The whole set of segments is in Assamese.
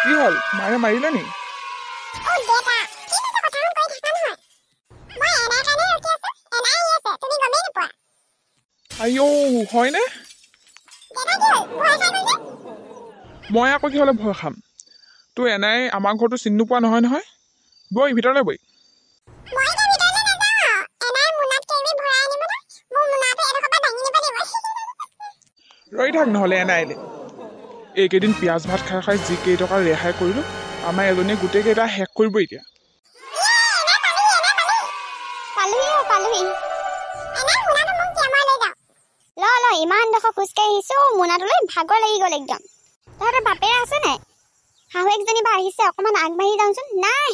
কি হল মায়ে মাৰিলে নি আইও হয়নে মই আকৌ কি হলে ভয় খাম তোৰ এনাই আমাৰ ঘৰটো চিনি নোপোৱা নহয় নহয় বৈ ভিতৰলৈ বৈ ৰৈ থাক নহ'লে এনাইলে এইকেইদিন পিঁয়াজ ভাত খাই খাই যি কেইটকা ৰেহাই কৰিলোঁ আমাৰ এজনীয়ে গোটেইকেইটা শেষ কৰিব এতিয়া ইমান ডোখৰ খোজকাঢ়ি আহিছো মোনাটোলৈ ভাগৰ লাগি গ'ল একদম তহঁতৰ বাপেৰে আছে নাই শাহুৱেকজনী বা আহিছে অকণমান আগবাঢ়ি যাওঁচোন নাই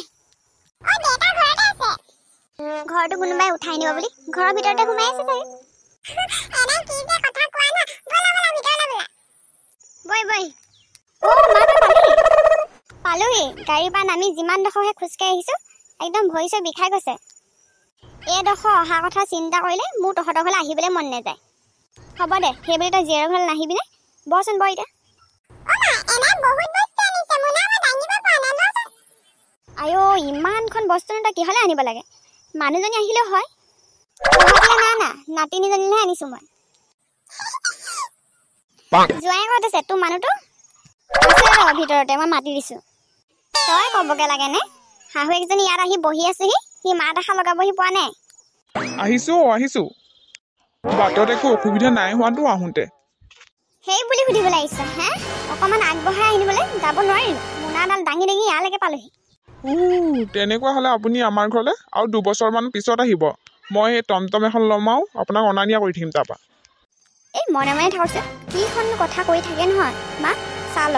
ঘৰটো কোনোবাই উঠাই নিব বুলি ঘৰৰ ভিতৰতে সোমাই আছে চাগে বৈ বৈ পালোহি গাড়ীৰ পৰা নামি যিমান ডোখৰহে খোজকাঢ়ি আহিছো একদম ভৰি চৰি বিষাই গৈছে এইডোখৰ অহা কথা চিন্তা কৰিলে মোৰ তহঁতৰ ঘৰলৈ আহিবলৈ মন নাযায় হ'ব দে সেইবুলি তই জীয়েৰৰ ঘৰলৈ নাহিবিনে বচোন বৰ এতিয়া আইও ইমানখন বস্তু তই কিহলে আনিব লাগে মানুহজনী আহিলেও হয় না নাতিনীজনীহে আনিছো মই জোৱাই ক'ত আছে তোৰ মানুহটো আছে ভিতৰতে মই মাতি দিছো তই ক'বগে লাগে নে শাহুৱেকজনী ইয়াত আহি বহি আছেহি সি মাত এষাৰ লগাবহি পোৱা নাই আহিছো বাটত একো অসুবিধা নাই হোৱাটো আহোঁতে সেই বুলি সুধিবলৈ আহিছা হে অকণমান আগবঢ়াই আহিবলৈ যাব নোৱাৰিলো মোনাডাল দাঙি দাঙি ইয়ালৈকে পালোহি তেনেকুৱা হ'লে আপুনি আমাৰ ঘৰলৈ আৰু 2 বছৰমান পিছত আহিব মই এই টমটম এখন ল'ম আৰু আপোনাক অনা নিয়া কৰি থাকিম তাৰপৰা এই মনে মনে থাকছে কিখননো কথা কৈ থাকে নহয় মা চাহ ল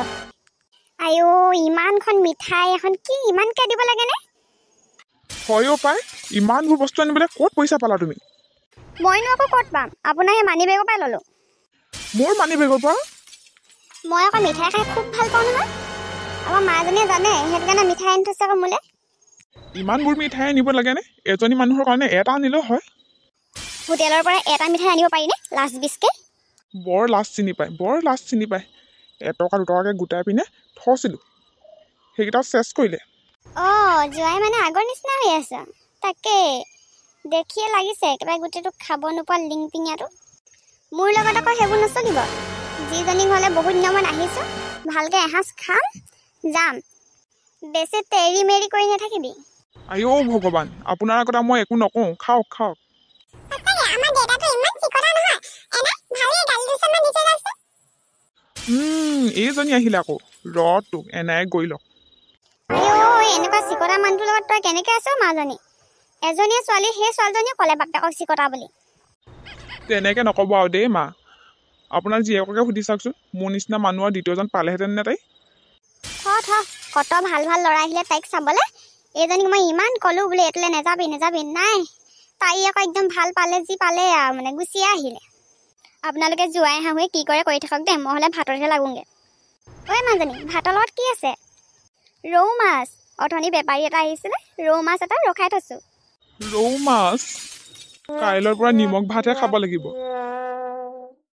আইও ইমানখন মিঠাই এখন কি ইমানকৈ দিব লাগেনে হয়ও পাই ইমানবোৰ বস্তু আনিবলৈ ক'ত পইচা পালা তুমি মইনো আকৌ ক'ত পাম আপোনাৰ সেই মানি বেগৰ পৰাই ল'লোঁ মোৰ মানি বেগৰ পৰা মই আকৌ মিঠাই খাই খুব ভাল পাওঁ নহয় আমাৰ মাজনীয়ে জানে সেইটো কাৰণে মিঠাই আনি থৈছে আকৌ মোলৈ ইমানবোৰ মিঠাই আনিব লাগেনে এজনী মানুহৰ কাৰণে এটা আনিলেও হয় হোটেলৰ পৰা এটা মিঠাই আনিব পাৰিনে লাজ বিচকে বৰ লাজ চিনি পায় এটকা দুটকাকৈ গোটাই পিনে থৈছিলোঁ সেইকেইটা চেছ কৰিলে জোৱাই মানে আগৰ নিচিনা হৈ আছে তাকে দেখিয়ে লাগিছে একেবাৰে গোটেইটো খাব নোপোৱা লিংপিঙাটো মোৰ লগত আকৌ সেইবোৰ নচলিব যিজনী ঘৰলৈ বহুত দিনত আহিছোঁ ভালকৈ এসাঁজ খাম যাম বেছি তেৰি মেৰি কৰি নাথাকিবি আইও ভগৱান আপোনাৰ কথা মই একো নকওঁ খাওক এইজনী আহিলে আকৌ তোক এনাই গৈ লওক এনেকুৱা চিকতা মানুহটোৰ লগত তই কেনেকৈ আছ মাজনী এজনীয়ে ছোৱালী সেই ছোৱালীজনীয়ে ক'লে বাপেকক চিকতা বুলি তেনেকৈ নক'ব আৰু দেই মা আপোনাৰ জীয়েককে সুধি চাওকচোন মোৰ নিচিনা মানুহ আৰু দ্বিতীয়জন পালেহেঁতেন নে তাই কত ভাল ল'ৰা আহিলে তাইক চাবলৈ এইজনীক মই ইমান ক'লোঁ বোলে এইটোলৈ নেযাবি নাই তাই আকৌ একদম ভাল পালে যি পালে আৰু মানে গুচিয়ে আহিলে আপোনালোকে জোৱাই শাহুৱে কি কৰে কৰি থাকক দে মই হ'লে ভাততহে লাগোঁগৈ ঐ মাজনী ভাতৰ লগত কি আছে ৰৌ মাছ অথনি বেপাৰী এটা আহিছিলে ৰৌ মাছ এটা ৰখাই থৈছোঁ। ৰৌ মাছ কাইলৈৰ পৰা নিমখ ভাতহে খাব লাগিব। 2 বছৰমান পিছত আহিছোঁ ভালকৈ এসাঁজ খাম যাম বেছি তেৰি মেৰি কৰি নাথাকিবি উম, এই জনী আহিলে আকৌ ৰ তোক এনাই গৈ লওক আইও ইমানখন মিঠাই এখন কি ইমানকৈ দিব লাগেনে